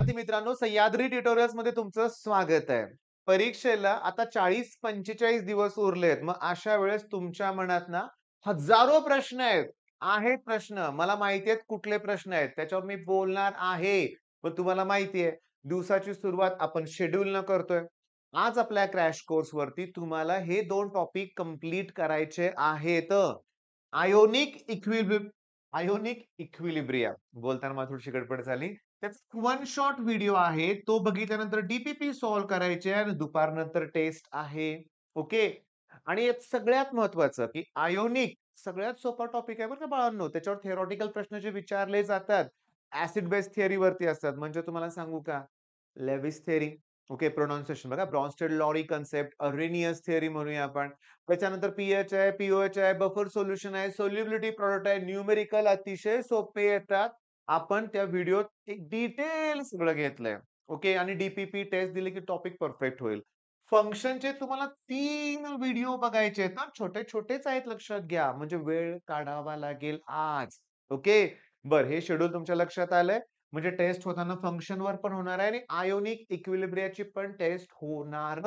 विद्यार्थी मित्रांनो, सह्याद्री ट्युटोरियल्स मध्ये तुमचं स्वागत आहे. परीक्षेला आता 40-45 दिवस उरलेत. मग अशा वेळेस तुमच्या मनात ना हजारो प्रश्न आहेत. आहेत प्रश्न. मला माहिती आहेत कुठले प्रश्न आहेत. त्याच्यावर मी बोलणार आहे. पण तुम्हाला माहिती आहे, दिवसाची सुरुवात आपण शेड्यूल न करतोय. आज आपल्या क्रॅश कोर्स वरती तुम्हाला हे 2 टॉपिक कंप्लीट करायचे आहेत. आयोनिक आयोनिक इक्विलिब्रियम बोलताना मला थोडीशी गडबड झाली. त्याचा वन शॉट व्हिडिओ आहे. तो बघितल्यानंतर डी सॉल्व्ह करायचे आणि दुपारनंतर टेस्ट आहे. ओके. आणि यात सगळ्यात महत्वाचं, की आयोनिक सगळ्यात सोपा टॉपिक आहे बरं का बाळांनो. त्याच्यावर थिअरॉटिकल प्रश्न जे विचारले जातात, ॲसिड बेस थिअरीवरती असतात. म्हणजे तुम्हाला सांगू का? लेविस थिअरी, ओके, प्रोनाउन्सिएशन बघा. ब्रॉन्स्टेड-लॉरी कन्सेप्ट, अरेनियस थिअरी म्हणूया आपण. त्याच्यानंतर पी-एच आहे, पी-ओ-एच आहे, बफर सोल्युशन आहे, सोल्युबिलिटी प्रॉडक्ट आहे, न्यूमेरिकल अतिशय सोपे येतात. आपण त्या व्हिडिओत एक डिटेल सगळं घेतलंय. ओके. आणि डी टेस्ट दिली की टॉपिक परफेक्ट होईल. फंक्शनचे तुम्हाला 3 व्हिडिओ बघायचे आहेत ना. छोटे-छोटेच आहेत लक्षात घ्या. म्हणजे वेळ काढावा लागेल आज. ओके. बरं, हे शेड्यूल तुमच्या लक्षात आलंय. म्हणजे टेस्ट होताना फंक्शनवर पण होणार आहे आणि आयोनिक इक्विलिब्रियाची पण टेस्ट होणार.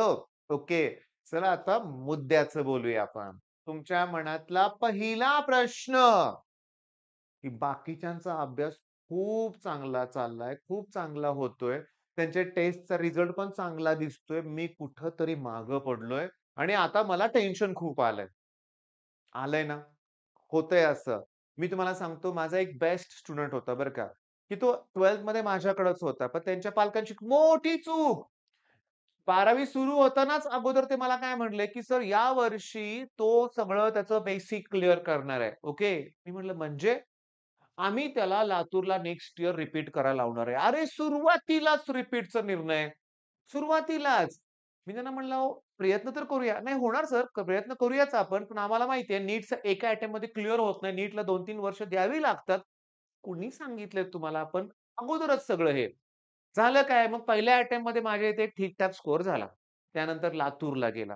ओके. चला आता मुद्द्याचं बोलूया आपण. तुमच्या मनातला पहिला प्रश्न, की बाकीच्यांचा अभ्यास खूप चांगला चाललाय, खूप चांगला होतोय. त्यांच्या टेस्टचा रिझल्ट पण चांगला दिसतोय. मी कुठेतरी मागं पडलोय आणि आता मला टेन्शन खूप आलंय. आलंय ना? होतंय असं. मी तुम्हाला सांगतो माझा एक बेस्ट स्टुडंट होता बरं का, की तो 12th मध्ये माझ्याकडेच होता. पण त्यांच्या पालकांची मोठी चूक. 12वी सुरू होतानाच अगोदर ते मला काय म्हटले, की "सर यावर्षी तो सगळं त्याचं बेसिक क्लिअर करणार आहे." ओके. मी म्हटलं, "म्हणजे?" "आम्ही त्याला लातूरला नेक्स्ट इयर रिपीट करायला लावणार आहे." अरे सुरुवातीलाच रिपीटचा निर्णय. सुरुवातीलाच. मी त्यांना म्हणलं, "अहो प्रयत्न तर करूया." "नाही होणार सर, प्रयत्न करूयाच आपण. पण आम्हाला माहिती आहे नीटचं एका अटेम्प्टमध्ये क्लिअर होत नाही. नीटला 2-3 वर्ष द्यावी लागतात." "कुणी सांगितलंय तुम्हाला? आपण अगोदरच सगळं हे." झालं काय, मग पहिल्या अटेम्प्टमध्ये माझ्या इथे ठीक-ठाक स्कोर झाला. त्यानंतर लातूरला गेला.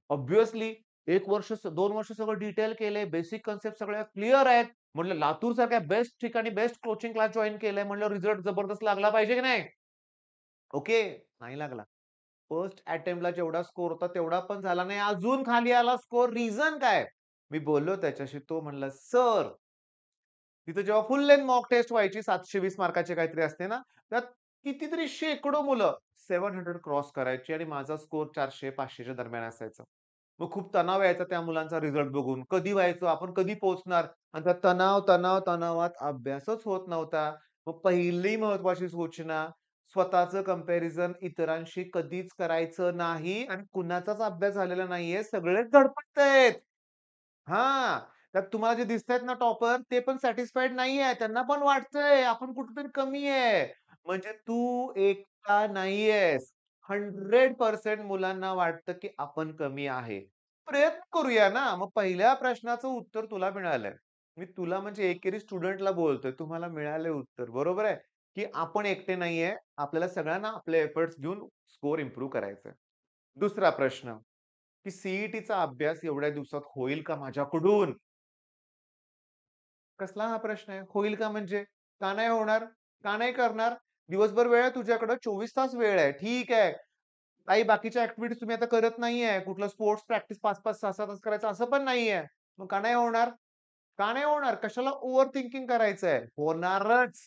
ऑब्व्हियसली 1 वर्ष 2 वर्ष सगळं डिटेल केलंय. बेसिक कन्सेप्ट सगळ्या क्लिअर आहेत. म्हटलं लातूरसारख्या बेस्ट ठिकाणी बेस्ट कोचिंग क्लास जॉइन केलाय म्हटल्यावर रिझल्ट जबरदस्त लागला पाहिजे की नाही? ओके. नाही लागला. फर्स्ट अटेम्प्टला जेवढा स्कोर होता तेवढा पण झाला नाही. अजून खाली आला स्कोर. रिझन काय? मी बोललो त्याच्याशी. तो म्हणला, "सर, तिथे जेव्हा फुल लेंग्थ मॉक टेस्ट व्हायची 720 मार्काची काहीतरी असते ना, त्यात कितीतरी शेकडो मुलं 700 क्रॉस करायची आणि माझा स्कोर 400-500 च्या दरम्यान असायचा. मग खूप तणाव यायचा त्या मुलांचा रिझल्ट बघून. कधी व्हायचो, आपण कधी पोहोचणार? आणि त्या तणावात अभ्यासच होत नव्हता. मग पहिली महत्त्वाची सूचना, स्वतःचं कंपॅरिझन इतरांशी कधीच करायचं नाही आणि कुणाचाच अभ्यास झालेला नाहीये. सगळेच धडपडतायत. हां. त्यात तुम्हाला जे दिसतायत ना टॉपर, ते पण सॅटिस्फाईड नाहीये. त्यांना पण वाटतंय आपण कुठेतरी कमी आहे. म्हणजे तू एकटा नाहीयेस. 100% मुलांना वाटतं, की आपण कमी आहे. प्रयत्न करूया ना. मग पहिल्या प्रश्नाचं उत्तर तुला मिळालंय. मी तुला म्हणजे एकेरी स्टुडंटला बोलतोय. तुम्हाला मिळालंय उत्तर. बरोबर आहे, की आपण एकटे नाहीये. आपल्याला सगळ्यांना आपले एफर्ट्स घेऊन स्कोर इम्प्रूव्ह करायचा दुसरा प्रश्न, की सी-ई-टीचा अभ्यास एवढ्या दिवसात होईल का माझ्याकडून? कसला हा प्रश्न आहे? होईल का म्हणजे? का नाही होणार? का नाही करणार? दिवसभर वेळ आहे तुझ्याकडं, 24 तास वेळ आहे. ठीक आहे. काही बाकीच्या ॲक्टिव्हिटीज तुम्ही आता करत नाहीये. कुठलं स्पोर्ट्स प्रॅक्टिस 5-5, 6-6 तास करायचं असं पण नाहीये. मग का नाही होणार? का नाही होणार? कशाला ओव्हर थिंकिंग करायचंय? होणारच.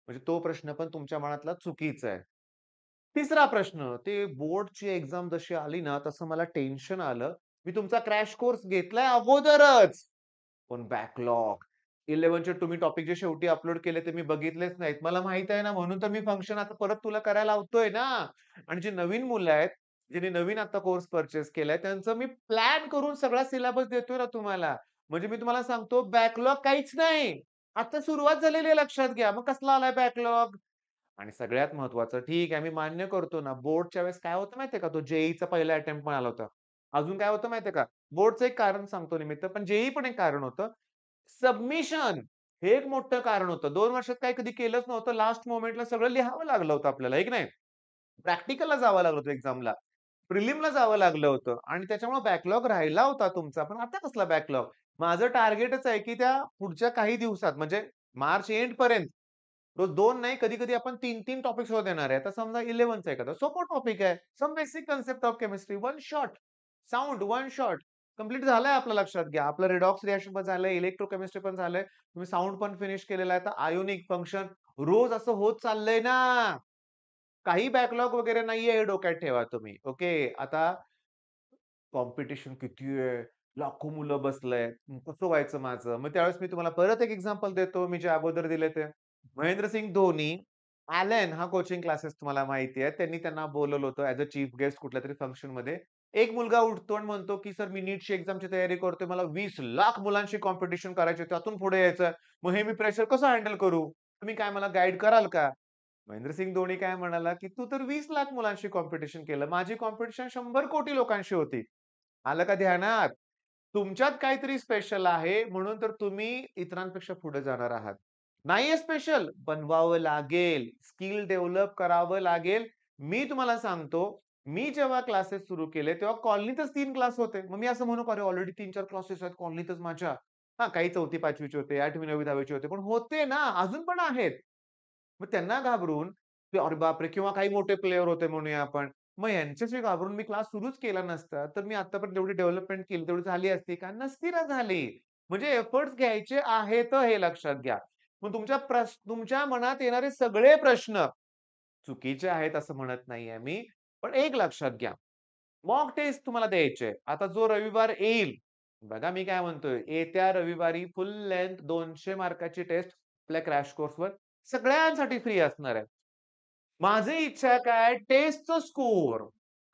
म्हणजे तो प्रश्न पण तुमच्या मनातला चुकीचा आहे. तिसरा प्रश्न, ते बोर्डची एक्झाम जशी आली ना, तसं मला टेन्शन आलं. मी तुमचा क्रॅश कोर्स घेतलाय अगोदरच. पण बॅकलॉग 11चे तुम्ही टॉपिक जे शेवटी अपलोड केले ते मी बघितलेच नाहीत. मला माहीत आहे ना, म्हणून तर मी फंक्शन आता परत तुला करायला लावतोय ना. आणि जी नवीन मुलं आहेत, ज्यांनी नवीन आता कोर्स पर्चेस केलाय, त्यांचं मी प्लॅन करून सगळा सिलेबस देतोय ना तुम्हाला. म्हणजे मी तुम्हाला सांगतो बॅकलॉग काहीच नाही. आता सुरुवात झालेली आहे लक्षात घ्या. मग कसला आलाय बॅकलॉग? आणि सगळ्यात महत्त्वाचं, ठीक आहे, मी मान्य करतो ना, बोर्डच्या वेळेस काय होतं माहितीये का, तो जे पहिला अटेम्प्ट पण आला होता. अजून काय होतं माहितीये का, बोर्डचं एक कारण सांगतो निमित्त, पण जे पण एक कारण होतं. सबमिशन हे एक मोठं कारण होतं. 2 वर्षात काही कधी केलंच नव्हतं. लास्ट मोमेंटला सगळं लिहावं लागलं होतं आपल्याला, आहे की नाही? प्रॅक्टिकलला जावं लागलं होतं एक्झामला. प्रिलिमला जावं लागलं होतं आणि त्याच्यामुळे बॅकलॉग राहिला होता तुमचा. पण आता कसला बॅकलॉग? माझं टार्गेटच आहे, की त्या पुढच्या काही दिवसात म्हणजे मार्च एंड पर्यंत रोज 2 नाही, कधी-कधी आपण 3-3 टॉपिक शोधून देणार आहे. आता समजा 11चा एखादा सोपा टॉपिक आहे. Some basic concept of chemistry, one shot, sound, one shot. Complete झालंय आपलं लक्षात घ्या. आपलं रिडॉक्स रिएक्शन पण झालंय, इलेक्ट्रोकेमिस्ट्री पण झालंय. तुम्ही साउंड पण फिनिश केलेला आहे. तर आयोनिक फंक्शन रोज असं होत चाललंय ना. काही बॅकलॉग वगैरे नाहीये हे डोक्यात ठेवा तुम्ही. ओके. आता कॉम्पिटिशन किती आहे? लाखो मुलं बसलेत. कसं व्हायचं माझं? मग त्यावेळेस मी तुम्हाला परत एक एक्झाम्पल देतो, मी जे अगोदर दिले ते. महेंद्रसिंग धोनी, अॅलन हा कोचिंग क्लासेस तुम्हाला माहिती आहे. त्यांनी त्यांना बोलावलं होतं ॲज अ चीफ गेस्ट कुठल्यातरी फंक्शनमध्ये. एक मुलगा उठतो आणि म्हणतो, की "सर मी नीटची एक्झामची तयारी करतोय. मला 20,00,000 मुलांशी कॉम्पिटिशन करायची त्यातून पुढे यायचंय. मग हे मी प्रेशर कसं हँडल करू? तुम्ही काय मला गाईड कराल का?" महेंद्रसिंग धोनी काय म्हणाला, की "तू तर 20,00,000 मुलांशी कॉम्पिटिशन केलं. माझी कॉम्पिटिशन 100 कोटी लोकांशी होती." आलं का ध्यानात? तुमच्यात काहीतरी स्पेशल आहे म्हणून तर तुम्ही इतरांपेक्षा पुढे जाणार आहात. नाहीये स्पेशल, बनवावं लागेल. स्किल डेव्हलप करावं लागेल. मी तुम्हाला सांगतो, मी जेव्हा क्लासेस सुरू केले, तेव्हा कॉलनीतच 3 क्लास होते. मग मी असं म्हणू का, "अरे ऑलरेडी 3-4 क्लासेस आहेत कॉलनीतच माझ्या." हां, काही 4थी-5वी चे होते, 8वी, 9वी, 10वी होते. पण होते ना, अजून पण आहेत. मग त्यांना घाबरून, की "अरे बापरे!" किंवा काही मोठे प्लेयर होते म्हणूया आपण. मग यांच्याशी घाबरून मी क्लास सुरूच केला नसता, तर मी आतापर्यंत जेवढी डेव्हलपमेंट केली तेवढी झाली असती का? नसती ना झाली. म्हणजे एफर्ट्स घ्यायचे आहेत हे लक्षात घ्या. मग तुमच्या मनात येणारे सगळे प्रश्न चुकीचे आहेत असं म्हणत नाहीये मी. पण एक लक्षात घ्या, मॉक टेस्ट तुम्हाला द्यायचे. आता जो रविवार येईल, बघा मी काय म्हणतोय, येत्या रविवारी फुल लेंग्थ 200 मार्काची टेस्ट आपल्या क्रॅश कोर्सवर सगळ्यांसाठी फ्री असणार आहे. माझी इच्छा काय टेस्टचा स्कोर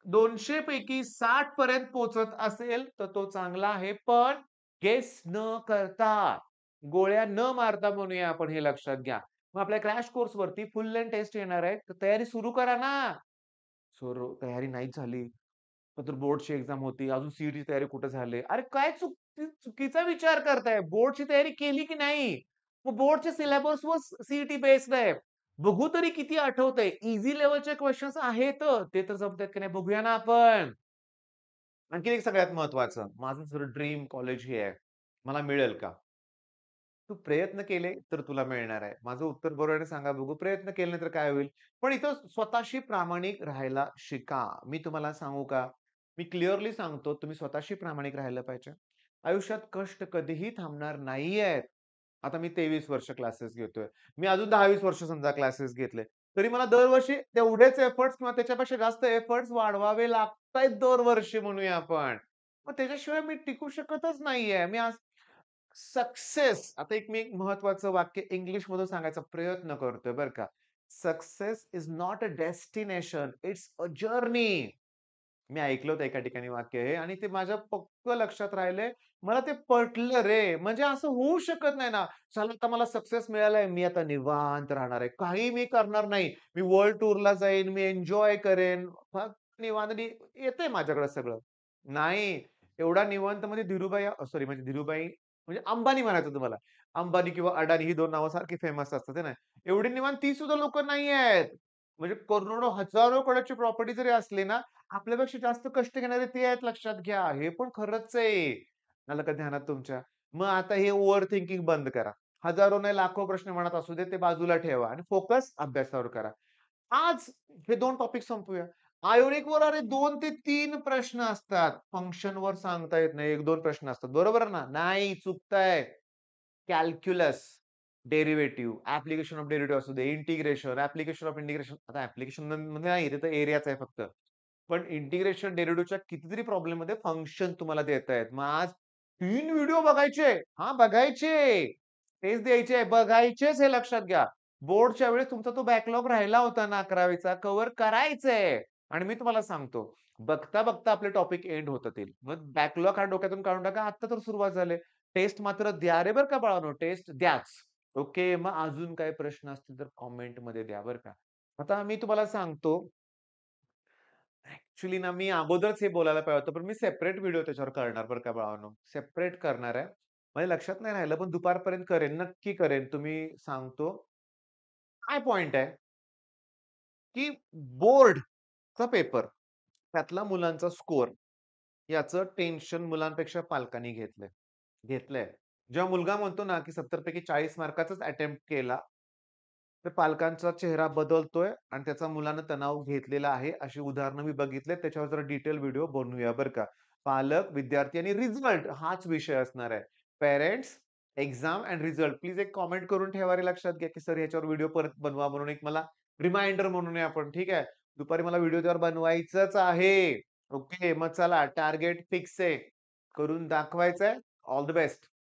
200 पैकी 60 पर्यंत पोहोचत असेल, तर तो चांगला आहे. पण गेस न करता, गोळ्या न मारता म्हणूया आपण हे लक्षात घ्या. मग आपल्या क्रॅश कोर्सवरती फुल लेंग्थ टेस्ट येणार आहे. तर तयारी सुरू करा ना. सर तयारी नाहीच झाली. नंतर बोर्डची एक्झाम होती. अजून सीईटीची तयारी कुठे झाली? अरे काय चुकीचा विचार करताय. बोर्डची तयारी केली की नाही? मग बोर्डच्या सिलेबसवर सीईटी बेस्ड आहे. बघू तरी किती आठवतंय. ईझी लेव्हलचे क्वेशन्स आहेत. ते तर जमतायत की नाही बघूया ना आपण. आणखी एक सगळ्यात महत्वाचं, माझं जर ड्रीम कॉलेज हे आहे. मला मिळेल का? तू प्रयत्न केले तर तुला मिळणार आहे. माझं उत्तर बरोबर आहे सांगा बघू. प्रयत्न केले नाही तर काय होईल? पण इथं स्वतःशी प्रामाणिक राहायला शिका. मी तुम्हाला सांगू का? मी क्लिअरली सांगतो तुम्ही स्वतःशी प्रामाणिक राहायला पाहिजे. आयुष्यात कष्ट कधीही थांबणार नाहीयेत. आता मी 23 वर्ष क्लासेस घेतोय. मी अजून 10-20 वर्ष समजा क्लासेस घेतले. तरी मला दरवर्षी तेवढेच एफर्ट्स किंवा त्याच्यापेक्षा जास्त एफर्ट्स वाढवावे लागतायत दरवर्षी म्हणूया आपण. मग त्याच्याशिवाय मी टिकू शकतच नाहीये. मी सक्सेस आता एक महत्वाचं वाक्य इंग्लिशमधून सांगायचा प्रयत्न करतोय बरं का. Success is not a destination, it's a journey. मी ऐकलं होतं एका ठिकाणी वाक्य हे आणि ते माझ्या पक्क लक्षात राहिलंय. मला ते पटलं रे. म्हणजे असं होऊ शकत नाही ना. चला आता मला सक्सेस मिळालाय, मी आता निवांत राहणार आहे. काही मी करणार नाही. मी वर्ल्ड टूरला जाईन, मी एन्जॉय करेन. फक्त निवांत आणि येतंय माझ्याकडे सगळं. नाही. एवढा निवांतमध्ये धीरूभाई सॉरी म्हणजे धीरूभाई म्हणजे अंबानी म्हणायचं तुम्हाला. अंबानी किंवा अडाणी ही 2 नावं सारखी फेमस असतात है ना. एवढी निवांत ती सुद्धा लोकं नाहीयेत. म्हणजे करोडो, हजारो करोडची प्रॉपर्टी जरी असली ना, आपल्यापेक्षा जास्त कष्ट घेणारे ते आहेत लक्षात घ्या. हे पण खरंच आहे. आलं का ध्यानात तुमच्या? मग आता हे ओव्हर थिंकिंग बंद करा. हजारो नाही लाखो प्रश्न मनात असू दे, ते बाजूला ठेवा आणि फोकस अभ्यासावर करा. आज हे 2 टॉपिक संपवूया. आयोनिकवर अरे 2 ते 3 प्रश्न असतात. फंक्शनवर सांगता येत नाही. 1-2 प्रश्न असतात. बरोबर ना? नाही, चुकताय. Calculus, derivative, application of derivative असू दे, इंटिग्रेशन, ॲप्लिकेशन ऑफ इंटिग्रेशन. आता ॲप्लिकेशन मध्ये नाही, ते तर एरियाच आहे फक्त. पण इंटिग्रेशन डेरिव्हेटिव्हच्या कितीतरी प्रॉब्लेममध्ये फंक्शन तुम्हाला देतायत. मग आज 3 व्हिडिओ बघायचे. हां, बघायचे. तेच द्यायचे, बघायचेच हे लक्षात घ्या. बोर्डच्या वेळेस तुमचा तो बॅकलॉग राहिला होता ना 11वीचा कव्हर करायचंय. आणि मी तुम्हाला सांगतो, बघता-बघता आपले टॉपिक एंड होत जातील. मग बॅकलॉग हा डोक्यातून काढून टाका. आता तर सुरुवात झाली. टेस्ट मात्र द्या रे बरं का बाळांनो, टेस्ट द्याच. ओके. मग अजून काही प्रश्न असतील तर कमेंटमध्ये द्या बरं का. आता मी तुम्हाला सांगतो ॲक्चुअली ना, मी अगोदरच हे बोलायला पाहिजे होतं, पण मी सेपरेट व्हिडिओ त्याच्यावर करणार बरं का बाळांनो. सेपरेट करणार आहे. माझ्या लक्षात नाही राहिलं, पण दुपारपर्यंत करेन, नक्की करेन. तुम्ही सांगतो. काय पॉइंट आहे, की बोर्डचा पेपर, त्यातला मुलांचा स्कोर, याचं टेन्शन मुलांपेक्षा पालकांनी घेतलंय. घेतलंय. जेव्हा मुलगा म्हणतो ना, की 70 पैकी 40 मार्काचाच अटेम्प्ट केला, तर पालकांचा चेहरा बदलतोय आणि त्याचा मुलानं तणाव घेतलेला आहे. अशी उदाहरणं मी बघितलेत. त्याच्यावर जरा डिटेल व्हिडिओ बनवूया बरं का. पालक, विद्यार्थी आणि रिझल्ट हाच विषय असणार आहे. Parents, exam end result. Please एक कमेंट करून ठेवा रे लक्षात घ्या, की सर ह्याच्यावर व्हिडिओ परत बनवा म्हणून एक मला रिमाइंडर म्हणूया आपण. ठीक आहे. दुपारी मला व्हिडिओ त्यावर बनवायचंच आहे. ओके. मग चला टार्गेट फिक्स आहे. करून दाखवायचंय. All the best.